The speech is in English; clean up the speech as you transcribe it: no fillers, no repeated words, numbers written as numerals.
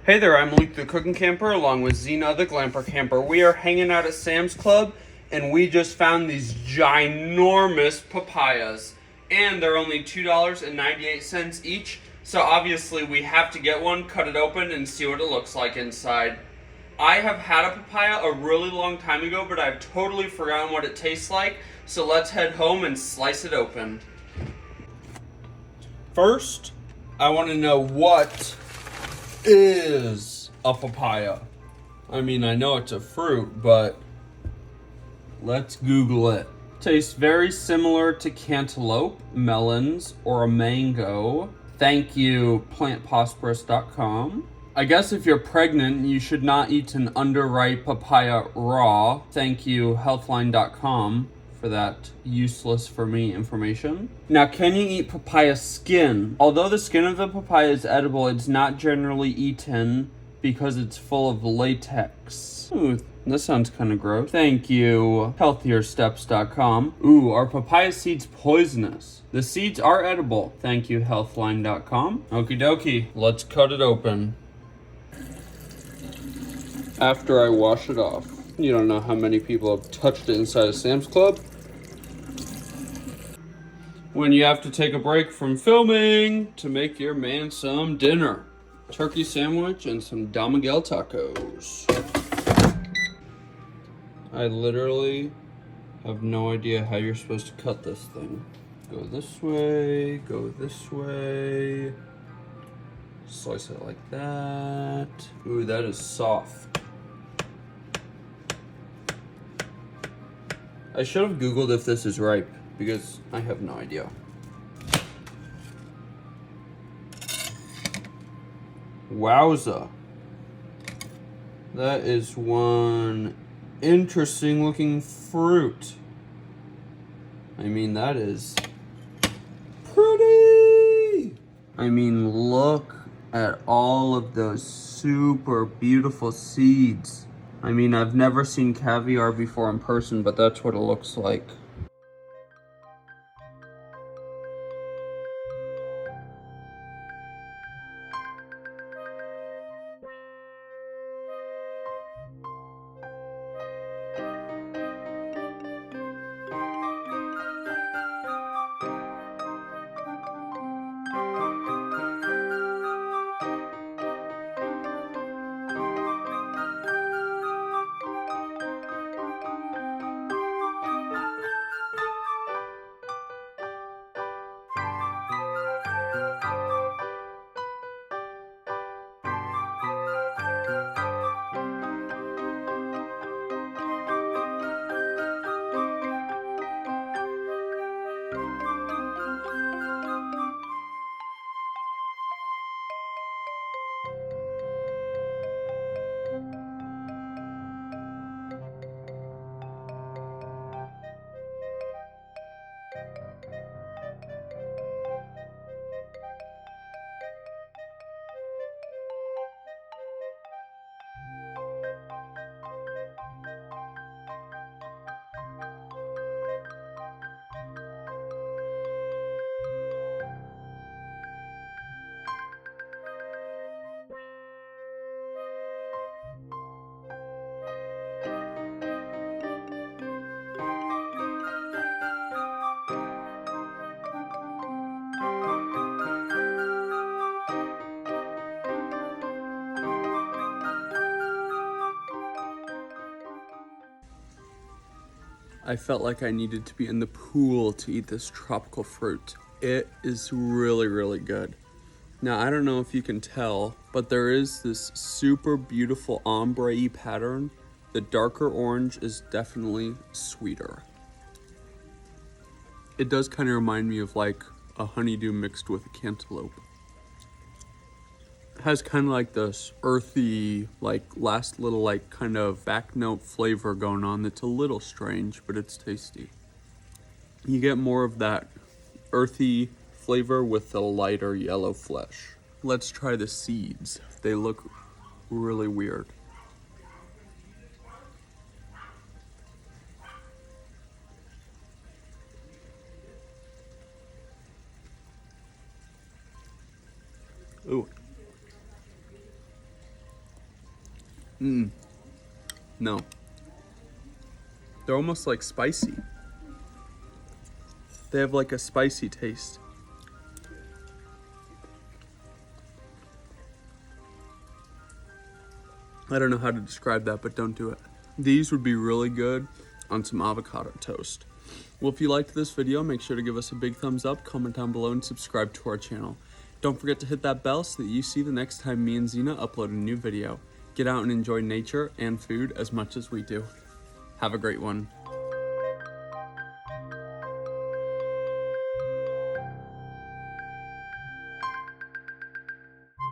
Hey there, I'm Luke the Cookin' Camper along with Zena the Glamper Camper. We are hanging out at Sam's Club and we just found these ginormous papayas. And they're only $2.98 each, so obviously we have to get one, cut it open, and see what it looks like inside. I have had a papaya a really long time ago, but I've totally forgotten what it tastes like, so let's head home and slice it open. First, I want to know what is a papaya. I mean, I know it's a fruit, but let's Google it. Tastes very similar to cantaloupe, melons, or a mango. Thank you, plantposperous.com. I guess if you're pregnant, you should not eat an underripe papaya raw. Thank you, healthline.com, for that useless for me information. Now, can you eat papaya skin? Although the skin of the papaya is edible, it's not generally eaten because it's full of latex. Ooh, this sounds kind of gross. Thank you, healthiersteps.com. Ooh, are papaya seeds poisonous? The seeds are edible. Thank you, healthline.com. Okie dokie, let's cut it open. After I wash it off. You don't know how many people have touched it inside of Sam's Club. When you have to take a break from filming to make your man some dinner. Turkey sandwich and some Don Miguel tacos. I literally have no idea how you're supposed to cut this thing. Go this way, go this way. Slice it like that. Ooh, that is soft. I should have Googled if this is ripe, because I have no idea. Wowza. That is one interesting looking fruit. I mean, that is pretty. I mean, look at all of those super beautiful seeds. I mean, I've never seen caviar before in person, but that's what it looks like. I felt like I needed to be in the pool to eat this tropical fruit. It is really, really good. Now, I don't know if you can tell, but there is this super beautiful ombre-y pattern. The darker orange is definitely sweeter. It does kind of remind me of like a honeydew mixed with a cantaloupe. It has kind of like this earthy, like last little like kind of back note flavor going on that's a little strange, but it's tasty. You get more of that earthy flavor with the lighter yellow flesh. Let's try the seeds. They look really weird. Ooh. No. They're almost like spicy. They have like a spicy taste. I don't know how to describe that, but don't do it. These would be really good on some avocado toast. Well, if you liked this video, make sure to give us a big thumbs up, comment down below, and subscribe to our channel. Don't forget to hit that bell so that you see the next time me and Zena upload a new video. Get out and enjoy nature and food as much as we do. Have a great one.